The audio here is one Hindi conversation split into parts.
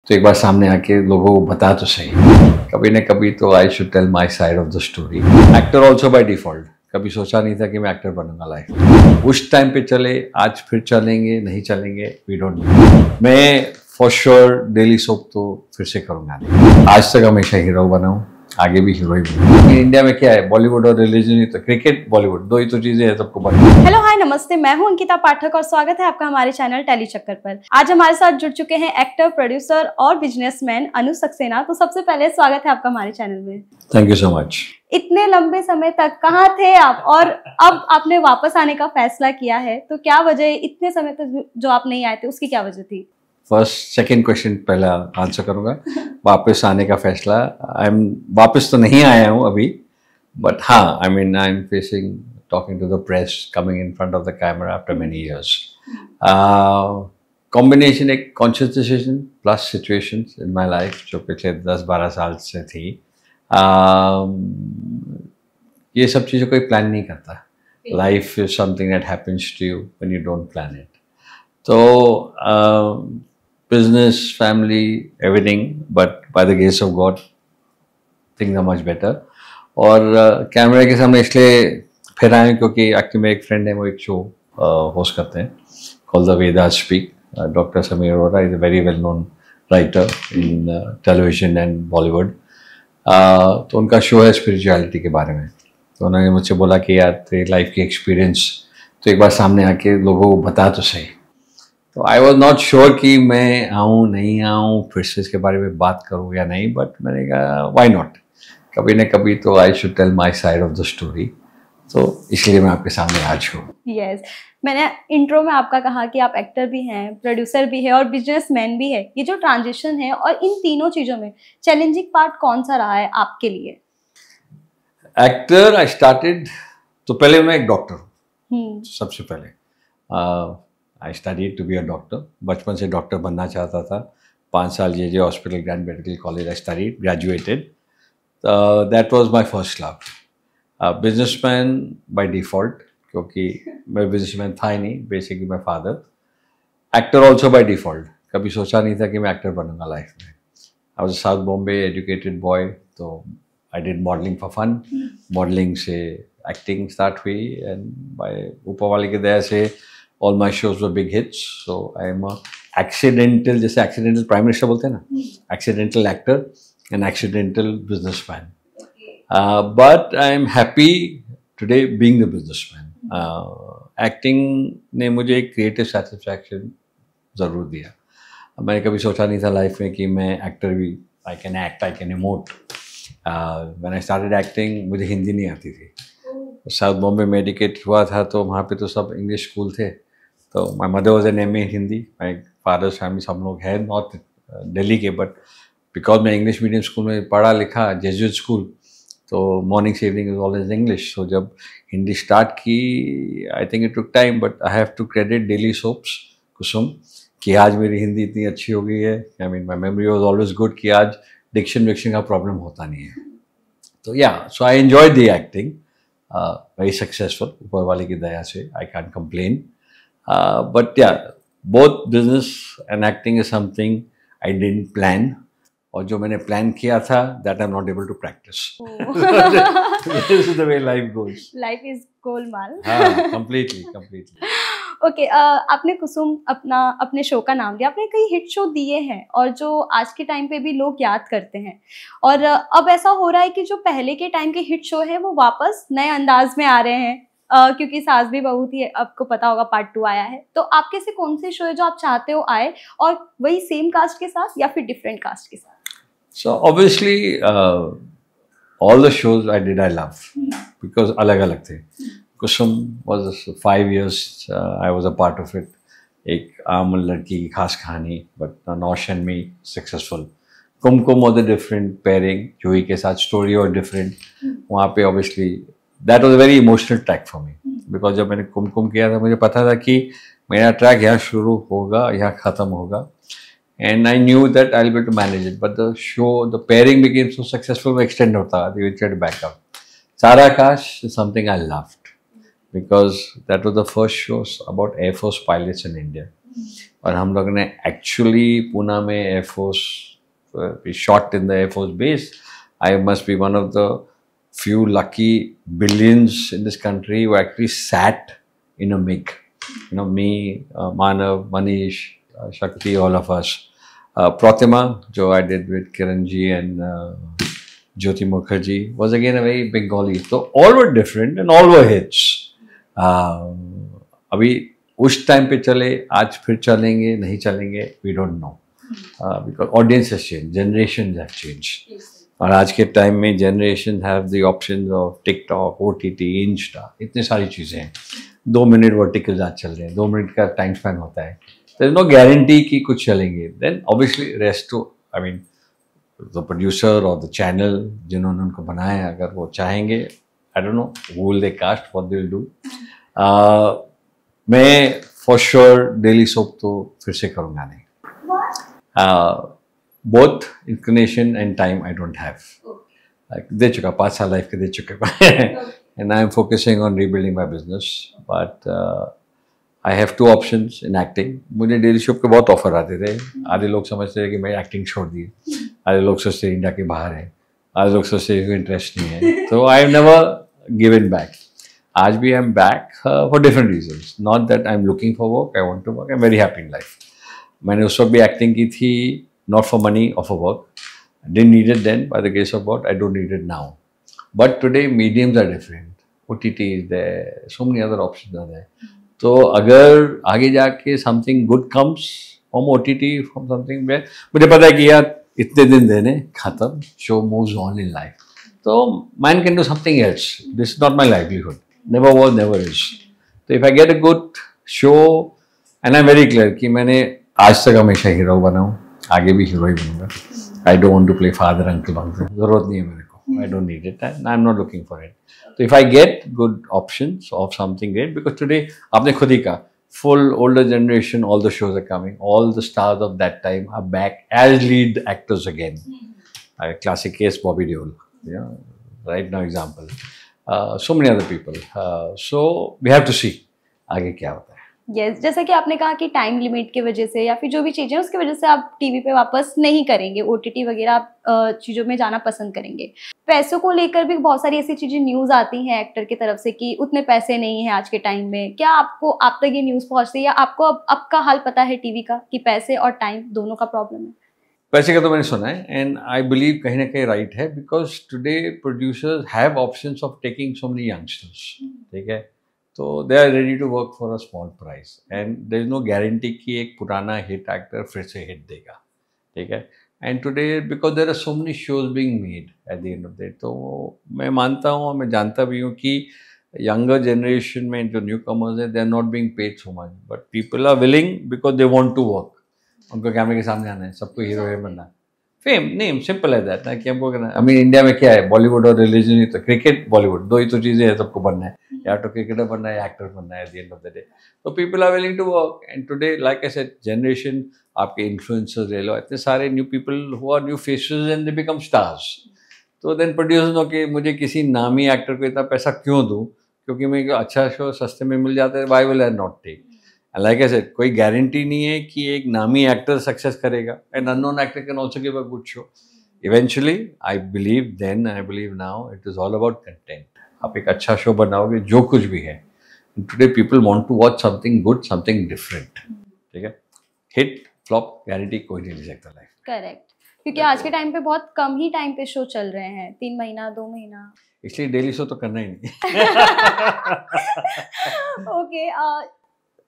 तो एक बार सामने आके लोगों को बता तो सही, कभी न कभी तो I should tell my side of the story. Actor also by default, कभी सोचा नहीं था कि मैं एक्टर बनूंगा लाइफ में। उस टाइम पे चले, आज फिर चलेंगे नहीं चलेंगे वी डोंट नो। मैं फॉर श्योर डेली सोप तो फिर से करूंगा नहीं। आज तक हमेशा हीरो बना हूँ, आगे भी हीरो ही बनूंगा। इंडिया में क्या है, बॉलीवुड और रिलीजन ही तो, क्रिकेट बॉलीवुड दो ही तो चीजें हैं सबको पता। हेलो हाय नमस्ते, मैं हूं अंकिता पाठक और स्वागत है आपका हमारे चैनल टेली चक्कर पर। आज हमारे साथ जुड़ चुके हैं एक्टर, प्रोड्यूसर और बिजनेसमैन अनु सक्सेना। तो सबसे पहले स्वागत है आपका हमारे चैनल में। Thank you so much. इतने लंबे समय तक कहाँ थे आप और अब आपने वापस आने का फैसला किया है, तो क्या वजह, इतने समय तक जो आप नहीं आए थे उसकी क्या वजह थी? फर्स्ट सेकंड क्वेश्चन पहला आंसर करूंगा। वापस आने का फैसला, वापस तो नहीं आया हूँ अभी, बट हाँ, I am facing talking to the press, coming in front of the camera after many years. Combination एक conscious decision plus situations in my life जो पिछले 10-12 साल से थी। ये सब चीज़ों कोई प्लान नहीं करता। Life is something that happens to you when you don't plan it. तो business, family, everything, but by the grace of God, things are much better. और कैमरे के सामने इसलिए फिर आए क्योंकि एक्चुअली मेरे एक फ्रेंड है, वो एक शो होस्ट करते हैं call the Vedas speak. Doctor Sameer Arora is a very well known writer in television and Bollywood. तो उनका शो है स्पिरिचुअलिटी के बारे में। तो उन्होंने मुझसे बोला कि यार तेरी लाइफ की एक्सपीरियंस तो एक बार सामने आके लोगों को बता तो सही। तो आई वॉज नॉट श्योर कि मैं आऊँ नहीं आऊँ, फिर से इसके बारे में बात करूँ या नहीं, बट मैंने कहा वाई नॉट, कभी न कभी तो I should tell my side of the story. तो इसलिए मैं आपके सामने आज हूँ। यस, मैंने इंट्रो में आपका कहा कि आप एक्टर भी हैं, प्रोड्यूसर भी है और बिजनेसमैन भी है। ये जो ट्रांजिशन है और इन तीनों चीज़ों में चैलेंजिंग पार्ट कौन सा रहा है आपके लिए? एक्टर आई स्टार्टेड, तो पहले मैं एक डॉक्टर हूँ। सबसे पहले I studied to be a doctor. बचपन से डॉक्टर बनना चाहता था। 5 साल J hospital grand medical college I studied, graduated. That was my first love. Businessman by default, क्योंकि मैं बिजनेसमैन था ही नहीं, basically my father. Actor also by default, कभी सोचा नहीं था कि मैं एक्टर बनूंगा लाइफ में। I was south Bombay educated boy, तो I did modelling for fun. Modelling से एक्टिंग स्टार्ट हुई एंड बाय ऊपर वाले की दया से all my shows were big hits. So I am a accidental, जैसे accidental prime minister बोलते हैं ना, accidental actor and accidental businessman. But I am happy today being the businessman. Acting ने मुझे एक creative satisfaction ज़रूर दिया। मैंने कभी सोचा नहीं था लाइफ में कि मैं एक्टर भी, I can act, I can emote. When I started acting, मुझे हिंदी नहीं आती थी। साउथ बॉम्बे में एजुकेट हुआ था, तो वहाँ पे तो सब इंग्लिश स्कूल थे। तो my mother was an MA Hindi, my father's family सब लोग हैं नॉर्थ दिल्ली के, बट बिकॉज मैं इंग्लिश मीडियम स्कूल में पढ़ा लिखा, जेजुइट स्कूल, तो मॉर्निंग से evening is always English. So जब हिंदी स्टार्ट की, I think it took time, but I have to credit daily soaps Kusum कि आज मेरी हिंदी इतनी अच्छी हो गई है। I mean my memory was always good कि आज डिक्शन विक्शन का प्रॉब्लम होता नहीं है। तो या, so I enjoy the acting, very successful, ऊपर वाले की दया से, I can complain. But yeah, both business and acting is something I didn't plan. और जो मैंने प्लान किया था, that I'm not able to practice. This is the way life goes. Life is Golmaal. हाँ, completely. ओके, आपने कुसुम अपने शो का नाम दिया। आपने कई हिट शो दिए हैं और जो आज के टाइम पे भी लोग याद करते हैं, और अब ऐसा हो रहा है कि जो पहले के टाइम के हिट शो हैं वो वापस नए अंदाज में आ रहे हैं। क्योंकि सास भी बहू थी, आपको पता होगा, पार्ट 2 आया है। तो आपके से कौन से शो है जो आप चाहते हो आए, और वही सेम कास्ट के साथ या फिर डिफरेंट कास्ट के साथ? So obviously all the shows I did I love because अलग थे। कुसुम was 5 years I was a part of it. एक आम लड़की की खास कहानी, but nosh and me successful. Kumkum was a different pairing, जूही के साथ स्टोरी और डिफरेंट। वहाँ पे obviously that was a very emotional track for me, because जब मैंने कुमकुम किया था, मुझे पता था कि मेरा ट्रैक यहाँ शुरू होगा, यहाँ ख़त्म होगा, and I knew that I'll be able to manage it. But the show, the pairing became so successful, वो extend होता, they will try to back up. Sara Akash is something I loved because that was the first show about Air Force pilots in India. और हम लोग ने एक्चुअली पूना में air force shot in the air force base. I must be one of the few lucky billions in this country who actually sat in a MiG. You know, me, Manav, Manish, Shakti, all of us. Pratima, jo I did with Kiranji and Jyoti Mukherjee, was again a very Bengali. So all were different and all were hits. अभी उस टाइम पे चले, आज फिर चलेंगे नहीं चलेंगे, we don't know. Because audience has changed, generations have changed. और आज के टाइम में generation have the option of TikTok, OTT, Insta, इतनी सारी चीज़ें हैं. 2 मिनट वर्टिकल्स आज चल रहे हैं, 2 मिनट का टाइम स्पैन होता है. देयर इज नो गारंटी कि कुछ चलेंगे. Then obviously rest to, I mean the producer और द चैनल जिन्होंने उनको बनाया, अगर वो चाहेंगे, I don't know who will they cast, what they will do. मैं फॉर श्योर डेली सोप तो फिर से करूँगा नहीं. Both inclination and time I don't have. Like, दे चुका 5 साल लाइफ के दे चुका and I am focusing on rebuilding my business. But I have 2 options in acting. मुझे डेली शो के बहुत ऑफर आते थे. आधे लोग समझते थे कि मैं एक्टिंग छोड़ दी, आधे लोग सोचते इंडिया के बाहर है, आधे लोग सोचते कोई इंटरेस्ट नहीं है. तो I have never given back. आज भी I am back for different reasons. Not that I am looking for work. I want to work. I am very happy in life. मैंने उस वक्त भी एक्टिंग की थी, not for money or for work. I didn't need it then, by the grace of God. I don't need it now. But today mediums are different. OTT is there. So many other options are there. तो अगर आगे जाके something good comes from OTT, from something where मुझे पता है कि यार इतने दिन देने खत्म, show moves on in life. तो man can do something else. This is not my livelihood. Never was, never is. So if I get a good show, and I'm very clear कि मैंने आज तक हमेशा हीरो बना हूँ, आगे भी हीरो ही बनूंगा. I don't want to play father uncle बनते, जरूरत नहीं है मेरे को. I don't need it and I am not looking for it. तो if I get good options of something great, because today आपने खुद ही कहा, full older generation, all the shows are coming, all the stars of that time are back as lead actors again. Classic case Bobby Deol, right now example, so many other people. So we have to see आगे क्या होता है. Yes, जैसा कि आपने कहा कि टाइम लिमिट की वजह से या फिर जो भी चीज़ें उसकी वजह से आप टीवी पे वापस नहीं करेंगे, OTT वगैरह आप चीज़ों में जाना पसंद करेंगे. पैसों को लेकर भी बहुत सारी ऐसी चीज़ें न्यूज़ आती हैं एक्टर की तरफ से कि उतने पैसे नहीं हैं आज के टाइम में. क्या आपको आप तक ये न्यूज़ पहुंचती है या आपको अब का हाल पता है टीवी का कि पैसे और टाइम दोनों का प्रॉब्लम है? पैसे का तो मैंने सुना है एंड आई बिलीव कहीं ना कहीं राइट है, because today producers have options of taking so many youngsters. ठीक है, तो they are ready to work for a small price and there is no guarantee कि एक पुराना हिट एक्टर फिर से हिट देगा. ठीक है, and today because there are so many shows being made at the end of the day, तो मैं मानता हूँ, मैं जानता भी हूँ कि यंगर जनरेशन में जो न्यू कमर्स है, they are not being paid so much, but people are willing because they want to work. उनको कैमरे के सामने आना है, सबको हीरो हीरोइन बनना है, फेम नेम सिंपल है दैट ना कि हमको करना है. आई मीन इंडिया में क्या है, बॉलीवुड और रिलीजन ही तो, क्रिकेट बॉलीवुड 2 ही तो चीज़ें हैं सबको बनना है, या तो क्रिकेटर बनना है या एक्टर बनना है at the end of the day. तो people are willing to work and today like I said, generation, आपके इन्फ्लुएंसर्स ले लो, इतने सारे new people who are new faces and they become stars. तो देन प्रोड्यूसर्स नो कि मुझे किसी नामी एक्टर को इतना पैसा क्यों दूँ, क्योंकि मैं अच्छा शो सस्ते में मिल जाता है, why will I not take. Like I said, कोई गारंटी नहीं है कि एक नामी एक्टर सक्सेस करेगा, and unknown actor can also give a good show. Eventually I believe then, I believe now, it is all about content. आप एक अच्छा शो बनाओगे, जो कुछ भी है, today people want to watch something good, something different. ठीक है, हिट फ्लॉप गारंटी कोई नहीं ले सकता लाइफ. करेक्ट, क्योंकि आज के टाइम पे बहुत कम ही टाइम पे शो चल रहे हैं, 3 महीना 2 महीना, इसलिए डेली शो तो करना ही नहीं. ओके,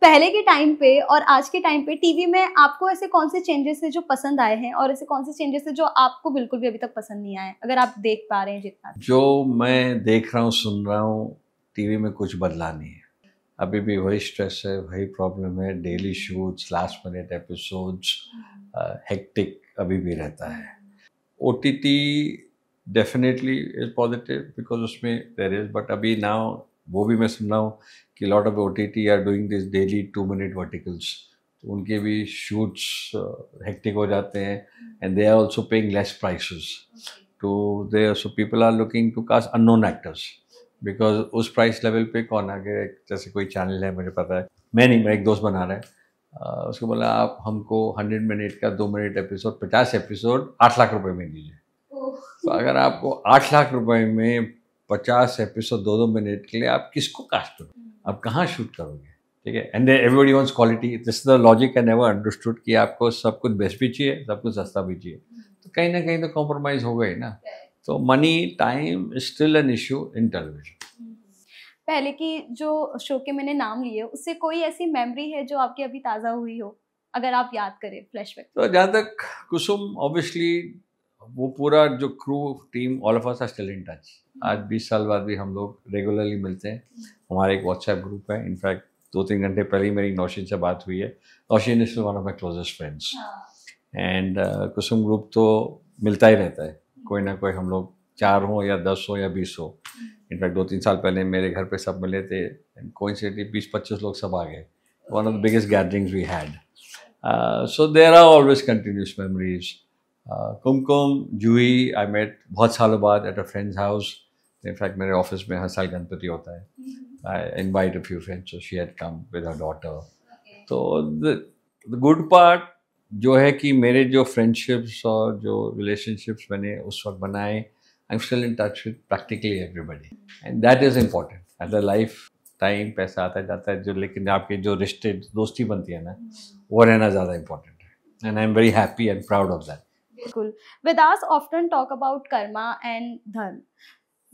पहले के टाइम पे और आज के टाइम पे टीवी में आपको ऐसे कौन से चेंजेस है जो पसंद आए हैं और ऐसे कौन से चेंजेस है जो आपको बिल्कुल भी अभी तक पसंद नहीं आए, अगर आप देख पा रहे हैं जितना? जो मैं देख रहा हूँ, सुन रहा हूँ, टीवी में कुछ बदला नहीं है. अभी भी वही स्ट्रेस है, वही प्रॉब्लम है, daily shoots, last minute episodes, hectic अभी भी रहता है. OTT definitely is positive because उसमें देयर इज, बट अभी नाउ वो भी मैं सुन रहा हूँ कि lot of OTT are doing this daily 2 minute verticals, तो उनके भी शूट्स हेक्टिक हो जाते हैं and they are also paying less prices to their. So people are looking to cast unknown actors because उस प्राइस लेवल पे कौन आगे. जैसे कोई चैनल है, मुझे पता है, मैं नहीं, मेरा एक दोस्त बना रहा है, उसको बोला आप हमको 100 मिनट का 2 मिनट एपिसोड 50 एपिसोड 8 लाख रुपए में दीजिए। तो अगर आपको 8 लाख रुपए में 50 एपिसोड 2-2 मिनट के लिए आप किसको कास्ट करोगे, आप कहाँ शूट करोगे? ठीक है, and everybody wants quality. This is the logic I never understood कि आपको सब कुछ बेस्ट भी चाहिए, सब कुछ सस्ता भी चाहिए, तो कहीं ना कहीं तो कॉम्प्रोमाइज हो गई ना। तो money time is still an issue in television. पहले की जो शो के मैंने नाम लिए उससे कोई ऐसी मेमोरी है जो आपकी अभी ताज़ा हुई हो, अगर आप याद करें फ्लैशबैक? तो जहाँ तक कुसुम, ऑब्वियसली वो पूरा जो crew team, all of us are still in touch. आज 20 साल बाद भी हम लोग रेगुलरली मिलते हैं। हमारा एक व्हाट्सएप ग्रुप है, इनफैक्ट 2-3 घंटे पहले ही मेरी नौशीन से बात हुई है। Naushin is one of my closest friends and Kusum group तो मिलता ही रहता है, कोई ना कोई, हम लोग 4 हो या 10 हो या 20 हो। इनफैक्ट 2-3 साल पहले मेरे घर पे सब मिले थे, कोइंसिडेंटली 20-25 लोग सब आ गए। One of the biggest gatherings we had. So there are always continuous memories. Kumkum, Juhi I met बहुत सालों बाद at a friend's house. In fact मेरे ऑफिस में हर साल गणपति होता है। I invite a few friends, so she had come with her daughter. तो द गुड पार्ट जो है कि मेरे जो फ्रेंडशिप्स और जो रिलेशनशिप्स मैंने उस वक्त बनाए, I am still in touch with practically everybody, and that is important. At the life time पैसा आता जाता है जो, लेकिन आपके जो रिश्ते दोस्ती बनती है ना, वो रहना ज़्यादा इम्पॉर्टेंट है, and I am very happy and proud of that. बिल्कुल। Vedas often talk about karma and dharma.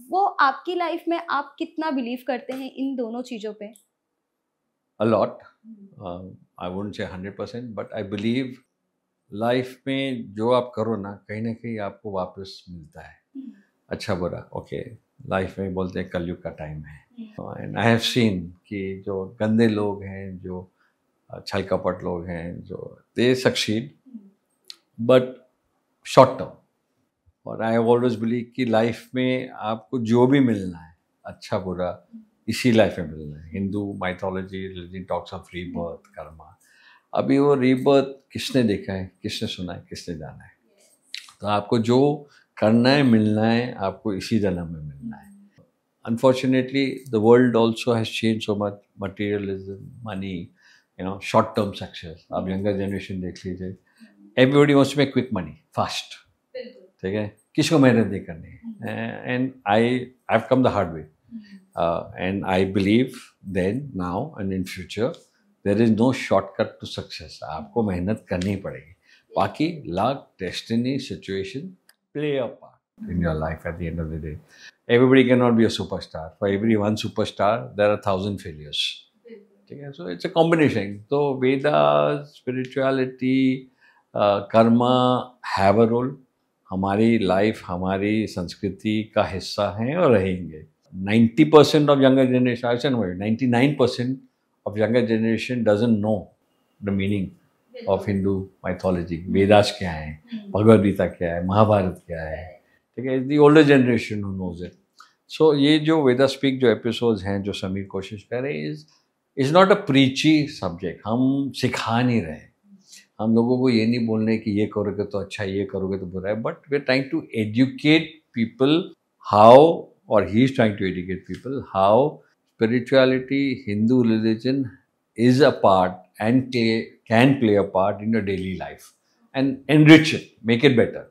वो आपकी लाइफ में आप कितना बिलीव करते हैं इन दोनों चीज़ों पे? A lot. I wouldn't say 100%, but I believe life में जो आप करो ना कहीं आपको वापस मिलता है, अच्छा बुरा। ओके, लाइफ में बोलते हैं कलयुग का टाइम है, एंड आई हैव सीन कि जो गंदे लोग हैं, जो छल कपट लोग हैं, जो दे सक्सीड बट शॉर्ट टर्म। और आई हैव ऑलवेज बिलीव कि लाइफ में आपको जो भी मिलना है, अच्छा बुरा, इसी लाइफ में मिलना है। Hindu mythology, religion talks of rebirth, Karma. अभी वो रीबर्थ किसने देखा है, किसने सुना है, किसने जाना है? तो आपको जो करना है, मिलना है, आपको इसी जन्म में मिलना है। Unfortunately the world also has change so much, materialism, money, short term success. आप यंगर जनरेशन देख लीजिए, everybody wants to make quick money fast, ठीक है, किसको मेहनत नहीं करनी है। And I have come the hard way, and I believe then, now and in future there is no shortcut to success. आपको मेहनत करनी पड़ेगी, बाकी luck, destiny, situation play a part in your life at the end of the day. Everybody cannot be a superstar. For every one superstar, there are 1,000 failures. ठीक है, so it's a combination. So Vedas, spirituality, Karma have a role. हमारी लाइफ, हमारी संस्कृति का हिस्सा हैं और रहेंगे। 90% of younger generation, I said 99% of younger generation doesn't know the meaning of Hindu mythology. Vedas क्या है, भगवद गीता क्या है, महाभारत क्या है, ठीक है, the older generation who knows it. So ये जो वेदा स्पीक जो एपिसोड्स हैं, जो समीर कोशिश कर रहे हैं, इज़ नॉट अ प्रीची सब्जेक्ट। हम सिखा नहीं रहे, हम लोगों को ये नहीं बोलने कि ये करोगे तो अच्छा, ये करोगे तो बुरा है, but we are trying to educate people how, और he is trying to educate people how spirituality, Hindu religion is a part and can play a part in your daily life and enrich it, make it better.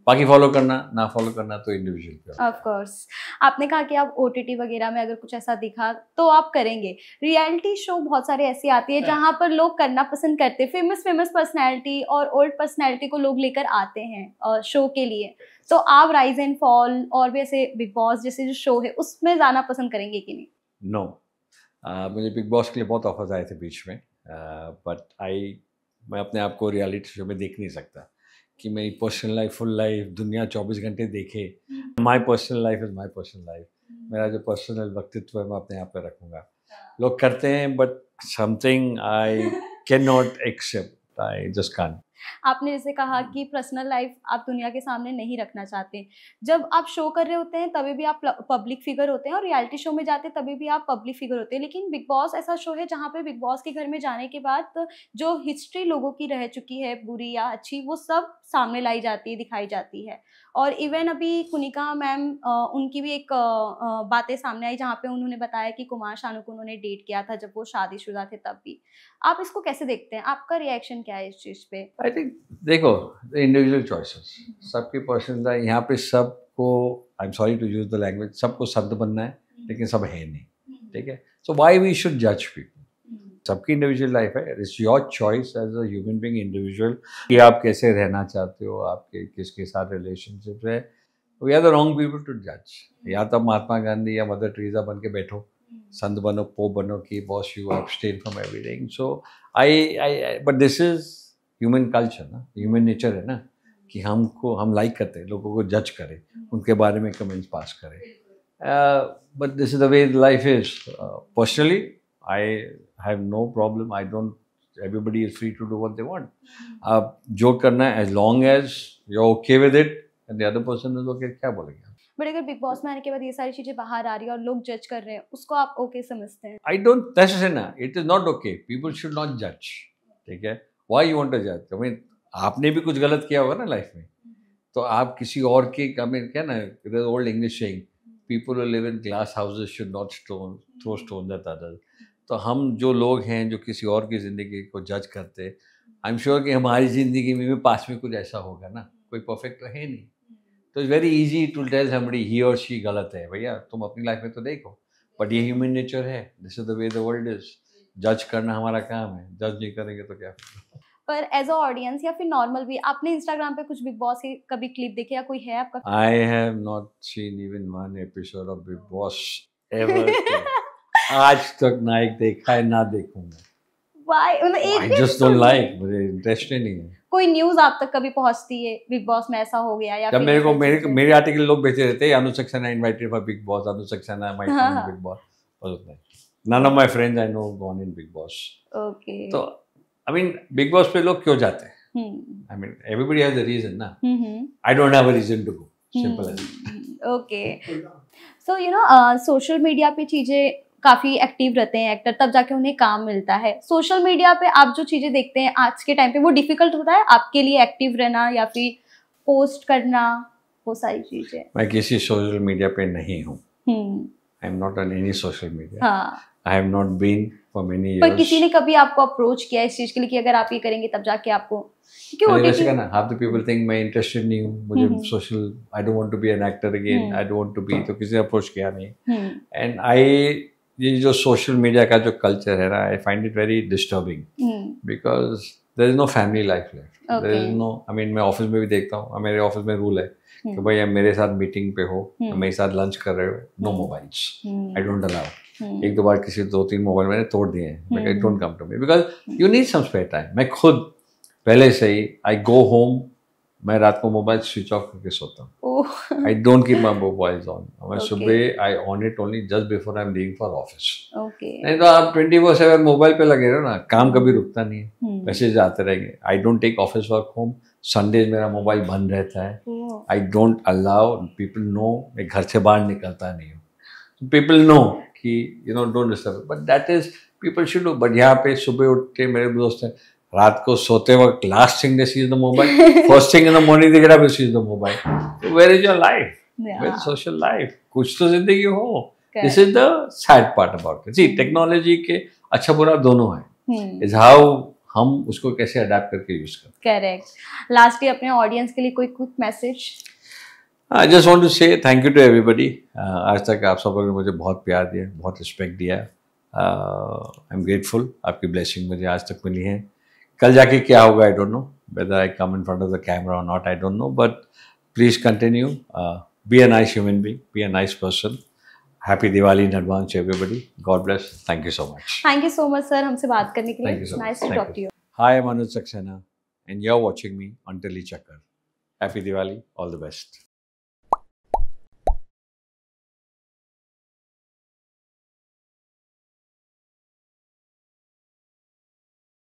बाकी फॉलो करना, ना फॉलो करना तो इंडिविजुअल पे। ऑफ कोर्स, आपने कहा कि आप OTT वगैरह में अगर कुछ ऐसा दिखा तो आप करेंगे। रियलिटी शो बहुत सारे ऐसी आती है जहाँ पर लोग करना पसंद करते हैं, फेमस पर्सनैलिटी और ओल्ड पर्सनैलिटी को लोग लेकर आते हैं शो के लिए। तो आप राइज एंड फॉल और भी ऐसे बिग बॉस जैसे जो शो है उसमें जाना पसंद करेंगे कि नहीं? नो, मुझे बिग बॉस के लिए बहुत ऑफर्स आए थे बीच में, बट मैं अपने आप को रियलिटी शो में देख नहीं सकता कि मेरी पर्सनल लाइफ, फुल लाइफ दुनिया 24 घंटे देखे। My personal life is my personal life. मेरा जो पर्सनल व्यक्तित्व है मैं अपने आप पे रखूँगा। लोग करते हैं, but something I can not accept, I just can't. आपने जैसे कहा कि पर्सनल लाइफ आप दुनिया के सामने नहीं रखना चाहते। जब आप शो कर रहे होते हैं तभी भी आप पब्लिक फिगर होते हैं और रियलिटी शो में जाते हैं तभी भी आप पब्लिक फिगर होते हैं। लेकिन बिग बॉस ऐसा शो है जहाँ पे बिग बॉस के घर में जाने के बाद जो हिस्ट्री लोगों की रह चुकी है, बुरी या अच्छी, वो सब सामने लाई जाती है, दिखाई जाती है। और इवन अभी कुनिका मैम उनकी भी एक बातें सामने आई जहाँ पे उन्होंने बताया कि कुमार शानू को उन्होंने डेट किया था जब वो शादीशुदा थे तब भी। आप इसको कैसे देखते हैं? आपका रिएक्शन क्या है इस चीज़ पे? आई थिंक देखो, इंडिविजुअल चॉइसेस, सबकी पसंद है। यहाँ पे सबको, I am sorry to use the language, सबको संत बनना है, लेकिन सब है नहीं, ठीक है। सो व्हाई वी शुड जज पीपल? सबकी इंडिविजुअल लाइफ है, it's your choice as a human being individual कि आप कैसे रहना चाहते हो, आपके किसके साथ रिलेशनशिप है। We are the wrong people to जज। या तो महात्मा गांधी या मदर टेरेसा बन के बैठो, संत बनो, पोप बनो कि boss you abstain from everything. So but this is human culture ना, ह्यूमन नेचर है ना कि हम लाइक करते हैं लोगों को जज करें, उनके बारे में कमेंट्स पास करें। But this is the way life is. Personally I have no problem, I don't, everybody is free to do what they want. आप जो करना है, as long as you are okay with it and the other person is okay, क्या बोलेंगे? बट अगर बिग बॉस में आने के बाद ये सारी चीजें बाहर आ रही है और लोग जज कर रहे हैं, उसको आप ओके समझते हैं? आई डोंट, दैट्स ना, it is not okay, people should not जज, ठीक है। व्हाई यू वांट टू जज? आई मीन आपने भी कुछ गलत किया होगा ना लाइफ में, तो आप किसी और के, आई मीन क्या ना, old English saying, people who live in glass houses should not throw stones at others. तो हम जो लोग हैं जो किसी और की ज़िंदगी को जज करते, आई एम श्योर कि हमारी ज़िंदगी में भी पास में कुछ ऐसा होगा ना, कोई परफेक्ट तो है नहीं। तो it's very easy to tell somebody he और शी गलत है। भैया तुम अपनी लाइफ में तो देखो, बट ये ह्यूमन नेचर है, this is the way the world is. जज करना हमारा काम है, जज नहीं करेंगे तो क्या। पर एज अ ऑडियंस या फिर नॉर्मल भी, आपने इंस्टाग्राम पे कुछ बिग बॉस की कभी क्लिप देखे या कोई है आपका? आई have not seen even one episode of big boss ever. आज तक ना एक देखा है, ना देखूंगा। Why? मतलब एक आई जस्ट डोंट लाइक, मुझे इंटरेस्ट ही नहीं है। कोई न्यूज़ आप तक कभी पहुंचती है बिग बॉस में ऐसा हो गया या जब फिर मेरे आर्टिकल लोग भेजते रहते हैं, Anu Saxena invited for Bigg Boss, Anu Saxena might come in Bigg Boss, none of my friends I know gone in Bigg Boss. Okay. तो आई मीन बिग बॉस पे लोग क्यों जाते हैं? I mean everybody has a reason ना। I don't have a reason to go, simple as. Okay. So you know social media पे चीजें काफी एक्टिव रहते हैं एक्टर, तब जाके उन्हें काम मिलता है। सोशल मीडिया पे आप जो चीजें देखते हैं आज के टाइम पे, वो डिफिकल्ट होता है आपके लिए एक्टिव रहना या फिर पोस्ट करना, वो सारी चीजें? मैं किसी सोशल मीडिया पे नहीं हूँ। I am not on any social media. I have not been for many years. पर किसी ने कभी आपको अप्रोच किया इस चीज के लिए कि अगर आप ये करेंगे तब जाके आपको, क्योंकि वैसे ना हाफ द पीपल थिंक मैं इंटरेस्टेड नहीं हूँ, मुझे social, I don't want to be an actor again, I don't want to be, तो किसी ने अप्रोच किया नहीं। एंड ये जो सोशल मीडिया का जो कल्चर है ना, I find it very disturbing because there is no family life left, there is no, I mean मैं ऑफिस में भी देखता हूँ, मेरे ऑफिस में रूल है कि भाई आप मेरे साथ मीटिंग पे हो, मेरे साथ लंच कर रहे हो, no mobiles, I don't allow. एक दो बार किसी 2-3 मोबाइल मैंने तोड़ दिए हैं, it don't come to me because you need some spare time. मैं खुद पहले से ही, आई गो होम, मैं रात को मोबाइल स्विच ऑफ करके सोता हूँ। I don't keep my mobiles on. मैं सुबह I on it only just before I am leaving for office. नहीं तो आप 24/7 मोबाइल पे लगे रहो ना, काम कभी रुकता नहीं है, मैसेज आते रहेंगे। I don't take office work home, Sundays मेरा मोबाइल बंद रहता है। आई डोंट अलाउ पीपल नो, मैं घर से बाहर निकलता नहीं हूँ। पीपल नो कि you know don't disturb, but that is people should do. But यहाँ पे सुबह उठ के मेरे दोस्त हैं, रात को सोते वक्त last thing they see is the mobile, first thing in the morning they get up see is the mobile. Where is your life? Where social life? कुछ तो जिंदगी हो। This is the sad part about it. See technology के अच्छा बुरा दोनों है, इज हाउ हम उसको कैसे अडेप्ट करके यूज करते हैं। करेक्ट। लास्टली अपने ऑडियंस के लिए कोई quick message? I just want to say thank you to everybody. आज तक आप सब लोगों ने मुझे बहुत प्यार दिया, बहुत रिस्पेक्ट दिया। आई एम ग्रेटफुल, आपकी ब्लेसिंग मुझे आज तक मिली है। कल जाके क्या होगा आई don't no, whether I come in front of the camera or not, I don't know, but please continue, be a nice human being, be a nice person. Happy Diwali in advance to everybody. God bless. Thank you so much. Thank you so much sir हमसे बात करने के लिए। Thank you so much. Nice to talk to you. Hi, I'm Anuj Saxena and you're watching me on Delhi Chakkar. Happy Diwali, all the best.